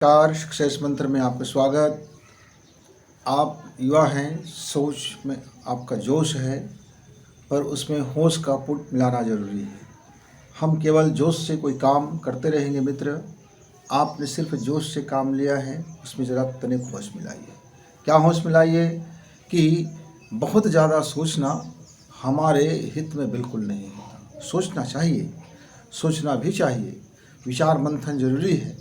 नमस्कार, सक्सेस मंत्र में आपका स्वागत। आप युवा हैं, सोच में आपका जोश है, पर उसमें होश का पुट मिलाना ज़रूरी है। हम केवल जोश से कोई काम करते रहेंगे मित्र। आपने सिर्फ जोश से काम लिया है, उसमें ज़रा तनिक होश मिलाइए। क्या होश मिलाइए कि बहुत ज़्यादा सोचना हमारे हित में बिल्कुल नहीं होता। सोचना चाहिए, सोचना भी चाहिए। विचार मंथन ज़रूरी है,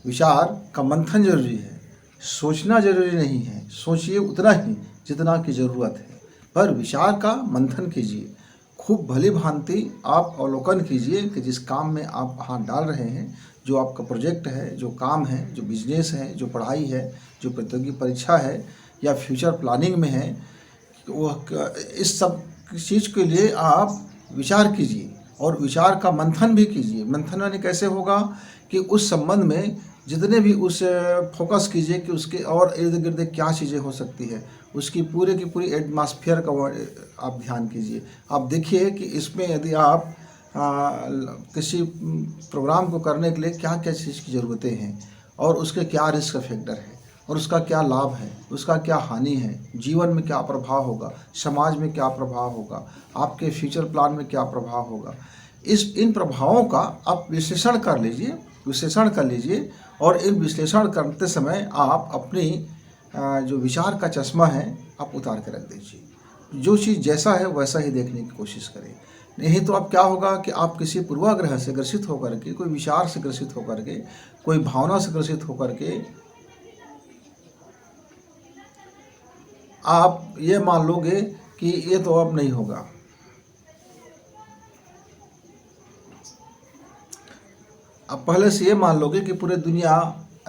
विचार का मंथन जरूरी है। सोचना जरूरी नहीं है, सोचिए उतना ही जितना की ज़रूरत है, पर विचार का मंथन कीजिए। खूब भली भांति आप अवलोकन कीजिए कि जिस काम में आप हाथ डाल रहे हैं, जो आपका प्रोजेक्ट है, जो काम है, जो बिजनेस है, जो पढ़ाई है, जो प्रतियोगी परीक्षा है या फ्यूचर प्लानिंग में है, वह इस सब चीज़ के लिए आप विचार कीजिए और विचार का मंथन भी कीजिए। मंथन यानी कैसे होगा कि उस संबंध में जितने भी उस फोकस कीजिए कि उसके और इर्द गिर्द क्या चीज़ें हो सकती है, उसकी पूरे की पूरी एटमॉस्फेयर का आप ध्यान कीजिए। आप देखिए कि इसमें यदि आप किसी प्रोग्राम को करने के लिए क्या क्या चीज़ की ज़रूरतें हैं और उसके क्या रिस्क फैक्टर है और उसका क्या लाभ है, उसका क्या हानि है, जीवन में क्या प्रभाव होगा, समाज में क्या प्रभाव होगा, आपके फ्यूचर प्लान में क्या प्रभाव होगा, इन प्रभावों का आप विश्लेषण कर लीजिए और इन विश्लेषण करते समय आप अपनी जो विचार का चश्मा है आप उतार के रख दीजिए। जो चीज़ जैसा है वैसा ही देखने की कोशिश करें। नहीं तो अब क्या होगा कि आप किसी पूर्वाग्रह से ग्रसित होकर के, कोई विचार से ग्रसित होकर के, कोई भावना से ग्रसित होकर के आप ये मान लोगे कि ये तो अब नहीं होगा। अब पहले से ये मान लोगे कि पूरी दुनिया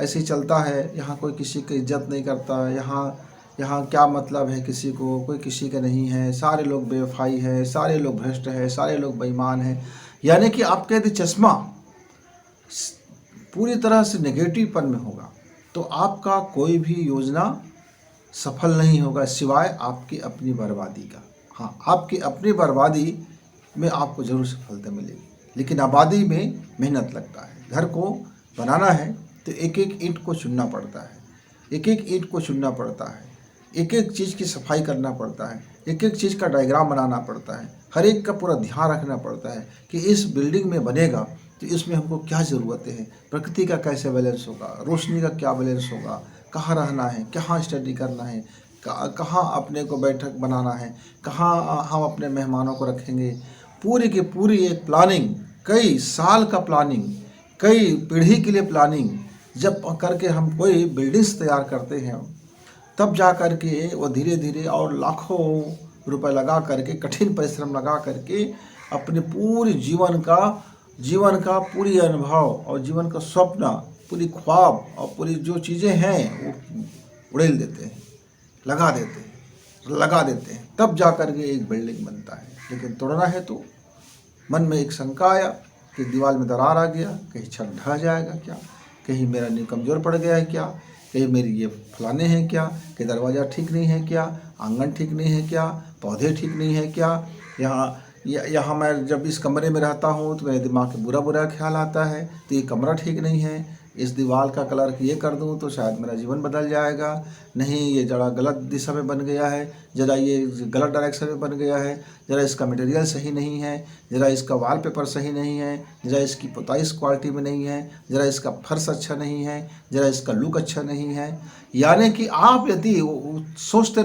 ऐसे ही चलता है, यहाँ कोई किसी की इज्जत नहीं करता, यहाँ क्या मतलब है किसी को, कोई किसी का नहीं है, सारे लोग बेवफाई है, सारे लोग भ्रष्ट है, सारे लोग बेईमान हैं। यानी कि आपका यदि चश्मा पूरी तरह से नेगेटिवपन में होगा तो आपका कोई भी योजना सफल नहीं होगा, सिवाय आपकी अपनी बर्बादी का। हाँ, आपकी अपनी बर्बादी में आपको ज़रूर सफलता मिलेगी, लेकिन आबादी में मेहनत लगता है। घर को बनाना है तो एक एक ईंट को चुनना पड़ता है, एक एक ईंट को चुनना पड़ता है, एक एक चीज़ की सफाई करना पड़ता है, एक एक चीज़ का डायग्राम बनाना पड़ता है, हर एक का पूरा ध्यान रखना पड़ता है कि इस बिल्डिंग में बनेगा तो इसमें हमको क्या ज़रूरतें हैं, प्रकृति का कैसे बैलेंस होगा, रोशनी का क्या बैलेंस होगा, कहाँ रहना है, कहाँ स्टडी करना है, कहाँ अपने को बैठक बनाना है, कहाँ हम अपने मेहमानों को रखेंगे। पूरी की पूरी एक प्लानिंग, कई साल का प्लानिंग, कई पीढ़ी के लिए प्लानिंग जब करके हम कोई बिल्डिंग्स तैयार करते हैं, तब जा कर के वो धीरे धीरे और लाखों रुपए लगा करके, कठिन परिश्रम लगा करके अपने पूरे जीवन का पूरी अनुभव और जीवन का स्वप्न, पूरी ख्वाब और पूरी जो चीज़ें हैं वो उड़ेल देते हैं, लगा देते हैं, तब जा कर के एक बिल्डिंग बनता है। लेकिन तोड़ना है तो मन में एक शंका आया कि दीवार में दरार आ गया, कहीं छत ढह जाएगा क्या, कहीं मेरा नींव कमज़ोर पड़ गया है क्या, कहीं मेरी ये फलाने हैं क्या, कि दरवाज़ा ठीक नहीं है क्या, आंगन ठीक नहीं है क्या, पौधे ठीक नहीं है क्या, यहाँ मैं जब इस कमरे में रहता हूँ तो मेरे दिमाग में बुरा बुरा ख्याल आता है, तो ये कमरा ठीक नहीं है, इस दीवार का कलर ये कर दूँ तो शायद मेरा जीवन बदल जाएगा, नहीं ये जरा गलत दिशा में बन गया है, ज़रा ये गलत डायरेक्शन में बन गया है, ज़रा इसका मटेरियल सही नहीं है, ज़रा इसका वॉलपेपर सही नहीं है, ज़रा इसकी पुताई इस क्वालिटी में नहीं है, ज़रा इसका फर्श अच्छा नहीं है, ज़रा इसका लुक अच्छा नहीं है। यानी कि आप यदि सोचते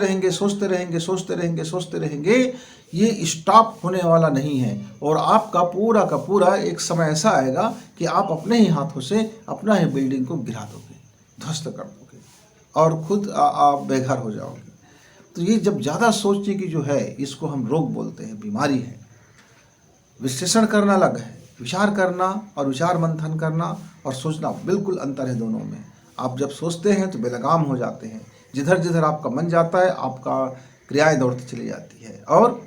रहेंगे, ये स्टॉप होने वाला नहीं है और आपका पूरा का पूरा एक समय ऐसा आएगा कि आप अपने ही हाथों से अपना ही बिल्डिंग को गिरा दोगे, ध्वस्त कर दोगे और खुद आप बेघर हो जाओगे। तो ये जब ज़्यादा सोचने की जो है, इसको हम रोग बोलते हैं, बीमारी है। विश्लेषण करना अलग है, विचार करना और विचार मंथन करना और सोचना बिल्कुल अंतर है दोनों में। आप जब सोचते हैं तो बेलगाम हो जाते हैं, जिधर जिधर आपका मन जाता है आपका क्रियाएं दौड़ती चली जाती है। और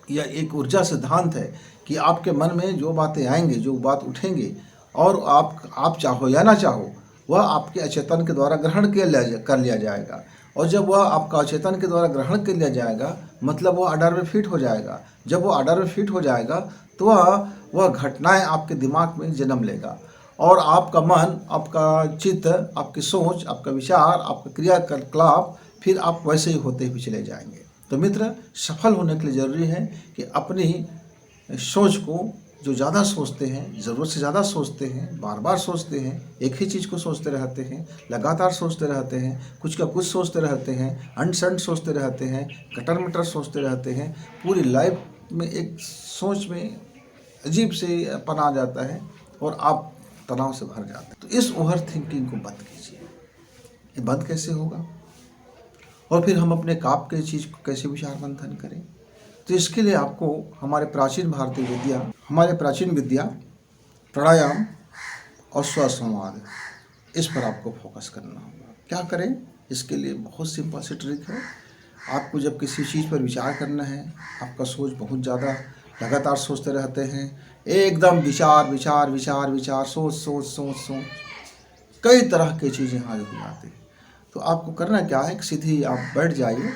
यह एक ऊर्जा सिद्धांत है कि आपके मन में जो बातें आएंगे, जो बात उठेंगे और आप चाहो या ना चाहो, वह आपके अचेतन के द्वारा ग्रहण कर लिया जाएगा। और जब वह आपका अचेतन के द्वारा ग्रहण कर लिया जाएगा, मतलब वह आर्डर में फिट हो जाएगा। जब वो आर्डर में फिट हो जाएगा तो वह घटनाएं आपके दिमाग में जन्म लेगा और आपका मन, आपका चित्त, आपकी सोच, आपका विचार, आपका क्रियाकलाप फिर आप वैसे ही होते हुए चले जाएंगे। तो मित्र, सफल होने के लिए ज़रूरी है कि अपनी सोच को, जो ज़्यादा सोचते हैं, ज़रूरत से ज़्यादा सोचते हैं, बार बार सोचते हैं, एक ही चीज़ को सोचते रहते हैं, लगातार सोचते रहते हैं, कुछ का कुछ सोचते रहते हैं, अनसंट सोचते रहते हैं, कटर मटर सोचते रहते हैं, पूरी लाइफ में एक सोच में अजीब से पना आ जाता है और आप तनाव से भर जाते हैं। तो इस ओवर थिंकिंग को बंद कीजिए। ये बंद कैसे होगा और फिर हम अपने काप के चीज़ को कैसे विचार मंथन करें? तो इसके लिए आपको हमारे प्राचीन विद्या प्राणायाम और श्वास संवाद, इस पर आपको फोकस करना होगा। क्या करें? इसके लिए बहुत सिंपल सी ट्रिक है। आपको जब किसी चीज़ पर विचार करना है, आपका सोच बहुत ज़्यादा लगातार सोचते रहते हैं, एकदम विचार विचार विचार विचार, सोच सोच सोच सोच, कई तरह की चीज़ें हाजिर हो जाती हैं। तो आपको करना क्या है कि सीधी आप बैठ जाइए,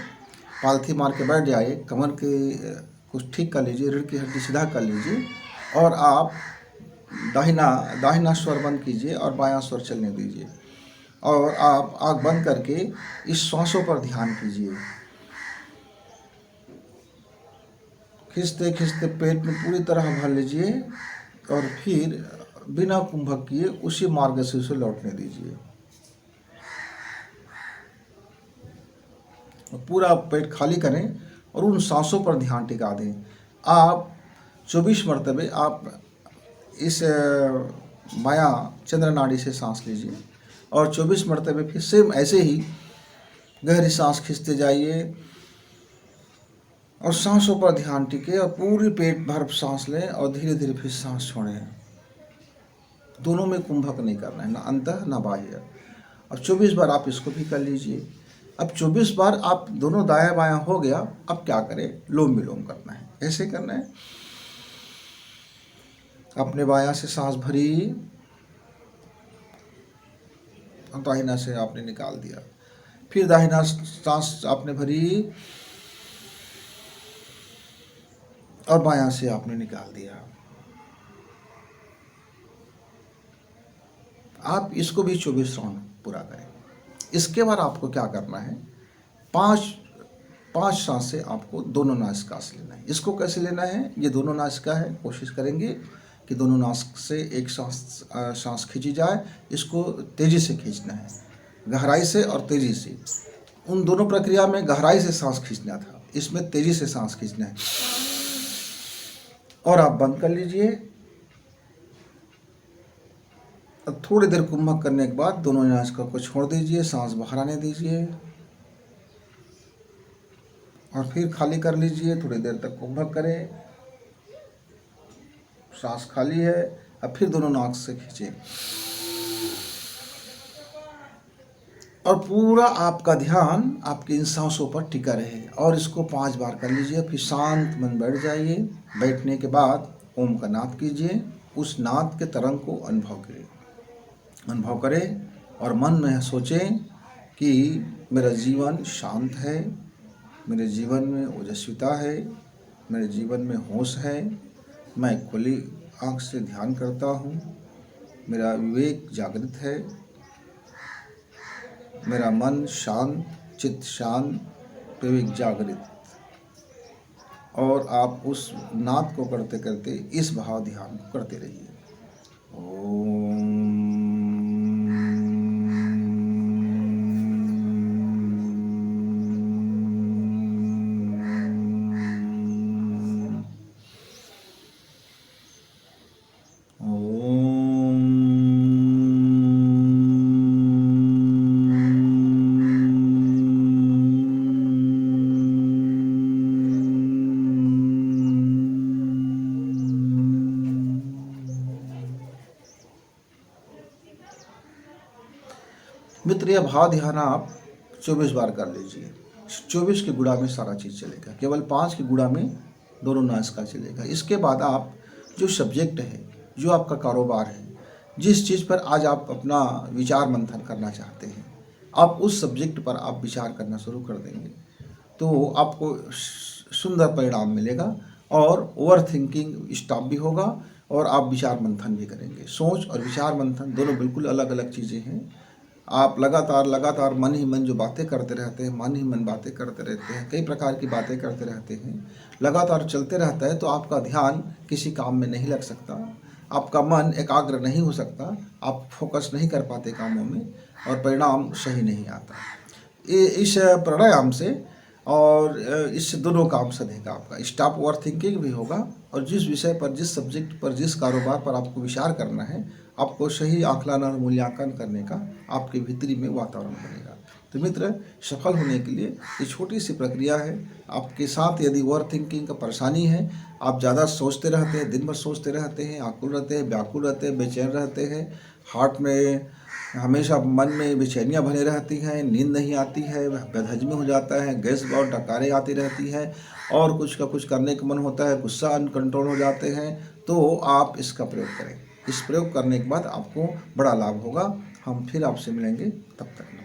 पालथी मार के बैठ जाइए, कमर के कुछ ठीक कर लीजिए, रीढ़ की हड्डी सीधा कर लीजिए और आप दाहिना स्वर बंद कीजिए और बायां स्वर चलने दीजिए और आप आँख बंद करके इस श्वासों पर ध्यान कीजिए। खींचते खींचते पेट में पूरी तरह भर लीजिए और फिर बिना कुंभक किए उसी मार्ग से उसे लौटने दीजिए। पूरा पेट खाली करें और उन सांसों पर ध्यान टिका दें। आप 24 मरतबे आप इस माया चंद्र नाड़ी से सांस लीजिए और 24 मरतबे फिर सेम ऐसे ही गहरी सांस खींचते जाइए और सांसों पर ध्यान टिके और पूरी पेट भर सांस लें और धीरे धीरे फिर सांस छोड़ें। दोनों में कुंभक नहीं करना है, ना अंतः ना बाह्य। अब 24 बार आप इसको भी कर लीजिए। अब 24 बार आप दोनों दायां बायां हो गया। अब क्या करें? लोम विलोम करना है। कैसे करना है? अपने बायां से सांस भरी और दाहिना से आपने निकाल दिया, फिर दाहिना सांस आपने भरी और बायां से आपने निकाल दिया। आप इसको भी 24 राउंड पूरा करें। इसके बाद आपको क्या करना है? पांच सांस से आपको दोनों नासिका से लेना है। इसको कैसे लेना है? ये दोनों नासिका है, कोशिश करेंगे कि दोनों नासिक से एक सांस खींची जाए। इसको तेज़ी से खींचना है, गहराई से और तेज़ी से। उन दोनों प्रक्रिया में गहराई से सांस खींचना था, इसमें तेज़ी से सांस खींचना है। और आप बंद कर लीजिए। अब थोड़ी देर कुंभक करने के बाद दोनों नासिका को छोड़ दीजिए, सांस बाहर आने दीजिए और फिर खाली कर लीजिए। थोड़ी देर तक कुंभक करें, सांस खाली है। अब फिर दोनों नाक से खींचें और पूरा आपका ध्यान आपकी इन सांसों पर टिका रहे और इसको 5 बार कर लीजिए। फिर शांत मन बैठ जाइए। बैठने के बाद ओम का नाद कीजिए। उस नाद के तरंग को अनुभव करें और मन में सोचें कि मेरा जीवन शांत है, मेरे जीवन में ओजस्विता है, मेरे जीवन में होश है, मैं खुली आँख से ध्यान करता हूँ, मेरा विवेक जागृत है, मेरा मन शांत, चित्त शांत, विवेक जागृत। और आप उस नाद को करते करते इस भाव ध्यान को करते रहिए। ओम। मित्र, यह भाव ध्यान आप 24 बार कर लीजिए। 24 के गुणा में सारा चीज़ चलेगा, केवल 5 के गुणा में दोनों नासिका चलेगा। इसके बाद आप जो सब्जेक्ट है, जो आपका कारोबार है, जिस चीज़ पर आज आप अपना विचार मंथन करना चाहते हैं, आप उस सब्जेक्ट पर आप विचार करना शुरू कर देंगे तो आपको सुंदर परिणाम मिलेगा और ओवर थिंकिंग स्टॉप भी होगा और आप विचार मंथन भी करेंगे। सोच और विचार मंथन दोनों बिल्कुल अलग अलग चीज़ें हैं। आप लगातार मन ही मन जो बातें करते रहते हैं, मन ही मन बातें करते रहते हैं, कई प्रकार की बातें करते रहते हैं, लगातार चलते रहता है, तो आपका ध्यान किसी काम में नहीं लग सकता, आपका मन एकाग्र नहीं हो सकता, आप फोकस नहीं कर पाते कामों में और परिणाम सही नहीं आता। इस प्राणायाम से और इस दोनों काम से देगा, आपका स्टॉप ओवर थिंकिंग भी होगा और जिस विषय पर, जिस सब्जेक्ट पर, जिस कारोबार पर आपको विचार करना है, आपको सही आकलन और मूल्यांकन करने का आपके भीतरी में वातावरण बनेगा। तो मित्र, सफल होने के लिए ये छोटी सी प्रक्रिया है। आपके साथ यदि ओवर थिंकिंग का परेशानी है, आप ज़्यादा सोचते रहते हैं, दिन भर सोचते रहते हैं, आकुल रहते हैं, व्याकुल रहते हैं, बेचैन रहते हैं, हार्ट में हमेशा मन में बेचैनियाँ भरे रहती हैं, नींद नहीं आती है, बदहज़मी हो जाता है, गैस और डकारें आती रहती हैं और कुछ का कुछ करने का मन होता है, गुस्सा अनकंट्रोल हो जाते हैं, तो आप इसका प्रयोग करें। इस प्रयोग करने के बाद आपको बड़ा लाभ होगा। हम फिर आपसे मिलेंगे, तब तक।